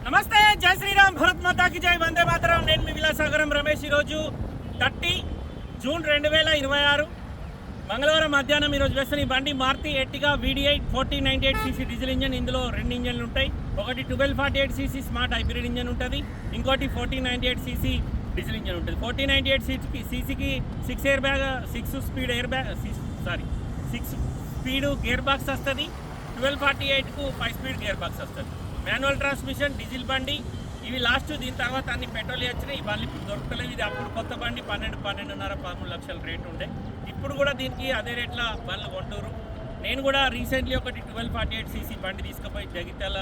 నమస్తే, జై శ్రీరామ్, భరత్ మాతా కి జై, వందే మాతరం. నేను మీ విలాసాగరం రమేష్. ఈరోజు 30 జూన్ 2026 మంగళవారం మధ్యాహ్నం ఈరోజు వేస్తున్న ఈ బండి Maruti Ertiga VD8 1498cc diesel engine. ఇందులో రెండు ఇంజన్లు ఉంటాయి. ఒకటి 1248cc స్మార్ట్ హైబ్రిడ్ ఇంజన్ ఉంటుంది, ఇంకోటి 1498cc డీజిల్ ఇంజన్ ఉంటుంది. 1498cc 6 స్పీడ్ గేర్ బాక్స్ వస్తుంది. 1248కు 5 స్పీడ్ గేర్ బాక్స్ వస్తుంది. మాన్యువల్ ట్రాన్స్మిషన్, డీజిల్ బండి. ఇవి లాస్ట్. దీని తర్వాత అన్ని పెట్రోల్ వచ్చినాయి. ఈ బండి ఇప్పుడు దొరకలేదు. ఇది అప్పుడు కొత్త బండి 12.5-13 లక్షల రేటు ఉండే. ఇప్పుడు కూడా దీనికి అదే రేట్ల బండ్లు కొంటారు. నేను కూడా రీసెంట్లీ ఒకటి 1248cc బండి తీసుకుపోయి జగిత్యాల,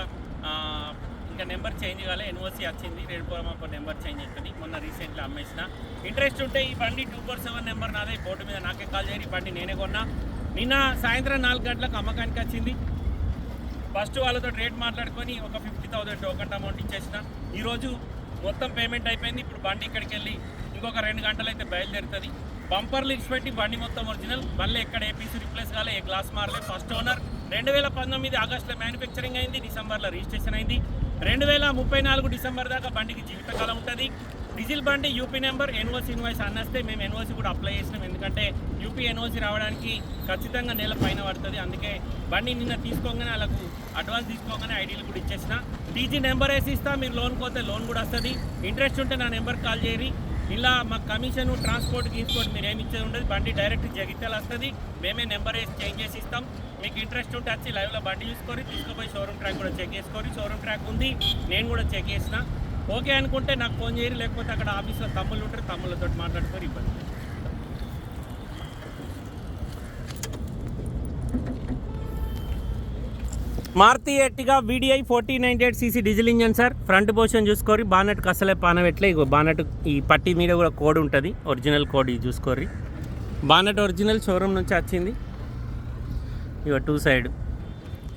ఇంకా నెంబర్ చేంజ్ కాలే, NOC వచ్చింది, రేడుపురం నెంబర్ చేంజ్ అవుతుంది. మొన్న రీసెంట్లీ అమ్మేసిన. ఇంట్రెస్ట్ ఉంటే ఈ బండి 247 నెంబర్ నాదే, బోర్డు మీద నాకే కాల్ చేయని. బండి నేనే కొన్నా. నిన్న సాయంత్రం 4 గంటలకు అమ్మకానికి వచ్చింది. ఫస్ట్ వాళ్ళతో రేట్ మాట్లాడుకొని ఒక 50,000 టోకన్ అమౌంట్ ఇచ్చేసిన. ఈరోజు మొత్తం పేమెంట్ అయిపోయింది. ఇప్పుడు బండి ఇక్కడికి వెళ్ళి ఇంకొక 2 గంటలు అయితే బయలుదేరుతుంది. బంపర్లు ఇచ్చిపెట్టి బండి మొత్తం ఒరిజినల్. బండ్లు ఎక్కడ ఏపీసీ రిప్లేస్ కాలే, ఏ గ్లాస్ మారలే. ఫస్ట్ ఓనర్ 2019 ఆగస్టులో మ్యానుఫ్యాక్చరింగ్ అయింది, డిసెంబర్లో రిజిస్ట్రేషన్ అయింది. 2034 డిసెంబర్ దాకా బండికి జీవితకాలం ఉంటుంది. డీజిల్ బండి యూపీ నెంబర్, NOC ఇన్వాయిస్ అన్నస్తే మేము NOC కూడా అప్లై చేసినాం. ఎందుకంటే యూపీ NOC రావడానికి ఖచ్చితంగా నెల పైన పడుతుంది. అందుకే బండి నిన్న తీసుకోగానే వాళ్ళకు అడ్వాన్స్ తీసుకోగానే ఐడీలు కూడా ఇచ్చేసిన. టీజీ నెంబర్ వేసి ఇస్తా, మీరు లోన్ పోతే లోన్ కూడా వస్తుంది. ఇంట్రెస్ట్ ఉంటే నా నెంబర్కి కాల్ చేయరి. ఇలా మాకు కమిషన్, ట్రాన్స్పోర్ట్ మీరు ఏమి ఇచ్చేది ఉండదు. బండి డైరెక్ట్ జగిత్యాల వస్తుంది. మేమే నెంబర్ వేసి చేంజ్ చేసి ఇస్తాం. మీకు ఇంట్రెస్ట్ ఉంటే వచ్చి లైవ్లో బండి చూసుకొని తీసుకుపోయి షోరూమ్ ట్రాక్ కూడా చెక్ చేసుకొని, షోరూమ్ ట్రాక్ ఉంది, నేను కూడా చెక్ చేసిన. ఓకే అనుకుంటే నాకు ఫోన్ చేయరు, లేకపోతే అక్కడ ఆఫీస్లో తమ్ముళ్ళు ఉంటారు, తమ్ముళ్ళతో మాట్లాడుకొని ఇబ్బంది. Maruti Ertiga VD8 1498cc diesel engine sir. Front portion చూసుకోరి. బానెట్కి అసలే పానవెట్లే. ఇగో బానెట్ ఈ పట్టి మీద కూడా కోడ్ ఉంటుంది, ఒరిజినల్ కోడ్. ఇది చూసుకోరి. బానెట్ ఒరిజినల్, షోరూమ్ నుంచి వచ్చింది. ఇగో 2 సైడ్.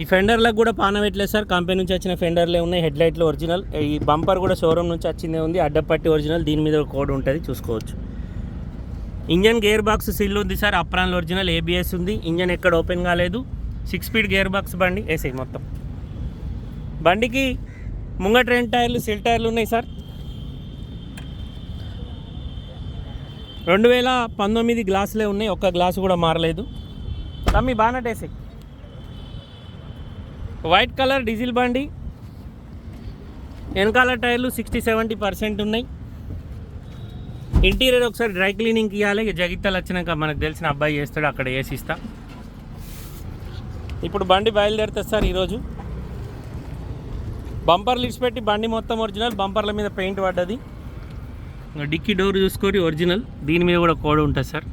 ఈ ఫెండర్లకు కూడా పానవెట్లేదు సార్, కంపెనీ నుంచి వచ్చిన ఫెండర్లే ఉన్నాయి. హెడ్లైట్లు ఒరిజినల్. ఈ బంపర్ కూడా షోరూమ్ నుంచి వచ్చిందే ఉంది, అడ్డపట్టి ఒరిజినల్. దీని మీద కోడ్ ఉంటుంది, చూసుకోవచ్చు. ఇంజన్ గేర్ బాక్స్ సిల్ ఉంది సార్, అప్రాన్ ఒరిజినల్. ABS ఉంది. ఇంజన్ ఎక్కడ ఓపెన్ కాలేదు. 6 స్పీడ్ గేర్ బాక్స్ బండి. వేసాయి మొత్తం. బండికి ముంగట 2 టైర్లు సిల్ టైర్లు ఉన్నాయి సార్. 2019 గ్లాసులే ఉన్నాయి, ఒక్క గ్లాసు కూడా మారలేదు. తమ్మి బానట్ వేసాయి. వైట్ కలర్ డీజిల్ బండి. వెనకాల టైర్లు 60-70% ఉన్నాయి. ఇంటీరియర్ ఒకసారి డ్రై క్లీనింగ్ ఇవ్వాలి. జగిత్యాలు వచ్చినాక మనకు తెలిసిన అబ్బాయి చేస్తాడు, అక్కడ వేసిస్తా. ఇప్పుడు బండి బయలుదేరుతుంది సార్ ఈరోజు. బంపర్లు ఇచ్చిపెట్టి బండి మొత్తం ఒరిజినల్. బంపర్ల మీద పెయింట్ పడ్డది. డిక్కీ డోర్ చూసుకొని ఒరిజినల్. దీని మీద కూడా కోడ్ ఉంటుంది సార్.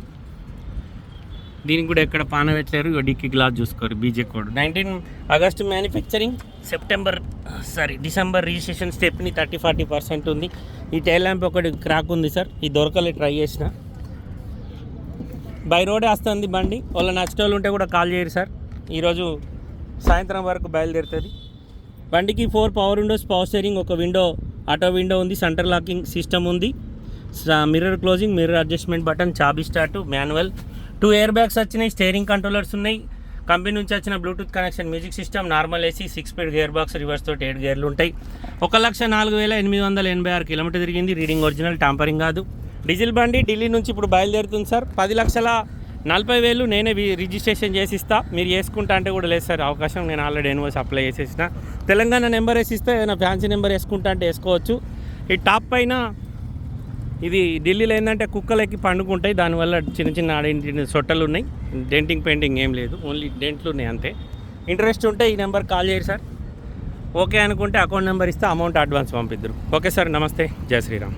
దీనికి కూడా ఎక్కడ పానవెట్లేరు. డిక్కీ గ్లాస్ చూసుకోరు, BJ code. 19 August manufacturing, December registration. Stepney 30-40% ఉంది. ఈ టైల్ ల్యాంప్ ఒకటి క్రాక్ ఉంది సార్, ఈ దొరకలే, ట్రై చేసిన. బై రోడే వస్తుంది బండి. వాళ్ళ నచ్చిన వాళ్ళు ఉంటే కూడా కాల్ చేయరు సార్. ఈరోజు సాయంత్రం వరకు బయలుదేరుతుంది. బండికి 4 పవర్ విండోస్, పవర్ స్టీరింగ్, ఒక విండో ఆటో విండో ఉంది, సెంటర్ లాకింగ్ సిస్టమ్ ఉంది, mirror closing, mirror adjustment button, చాబీ స్టార్ట్, మాన్యువల్. 2 ఎయిర్ బ్యాగ్స్ వచ్చినాయి, స్టీరింగ్ కంట్రోలర్స్ ఉన్నాయి. కంపెనీ నుంచి వచ్చిన Bluetooth connection, music system, normal AC, 6 speed gear box, reverse తోటి 8 గేర్లు ఉంటాయి. 1,04,886 కిలోమీటర్ తిరిగింది. రీడింగ్ ఒరిజినల్, టాంపరింగ్ కాదు. డీజిల్ బండి ఢిల్లీ నుంచి ఇప్పుడు బయలుదేరుతుంది సార్. 10,40,000 నేనే రిజిస్ట్రేషన్ చేసి ఇస్తా. మీరు చేసుకుంటా అంటే కూడా లేదు సార్ అవకాశం. నేను ఆల్రెడీ NOC అప్లై చేసేసిన. తెలంగాణ నెంబర్ వేసిస్తే ఏదైనా ఫ్యాన్సీ నెంబర్ వేసుకుంటా అంటే వేసుకోవచ్చు. ఈ టాప్ పైన ఇది ఢిల్లీలో ఏంటంటే కుక్కలకి పండుకుంటాయి, దానివల్ల చిన్న చిన్న సొట్టలు ఉన్నాయి. డెంటింగ్ పెయింటింగ్ ఏం లేదు, ఓన్లీ డెంట్లు ఉన్నాయి అంతే. ఇంట్రెస్ట్ ఉంటే ఈ నెంబర్ కాల్ చేయరు సార్. ఓకే అనుకుంటే అకౌంట్ నెంబర్ ఇస్తే అమౌంట్ అడ్వాన్స్ పంపిద్దరు. ఓకే సార్, నమస్తే, జై శ్రీరామ్.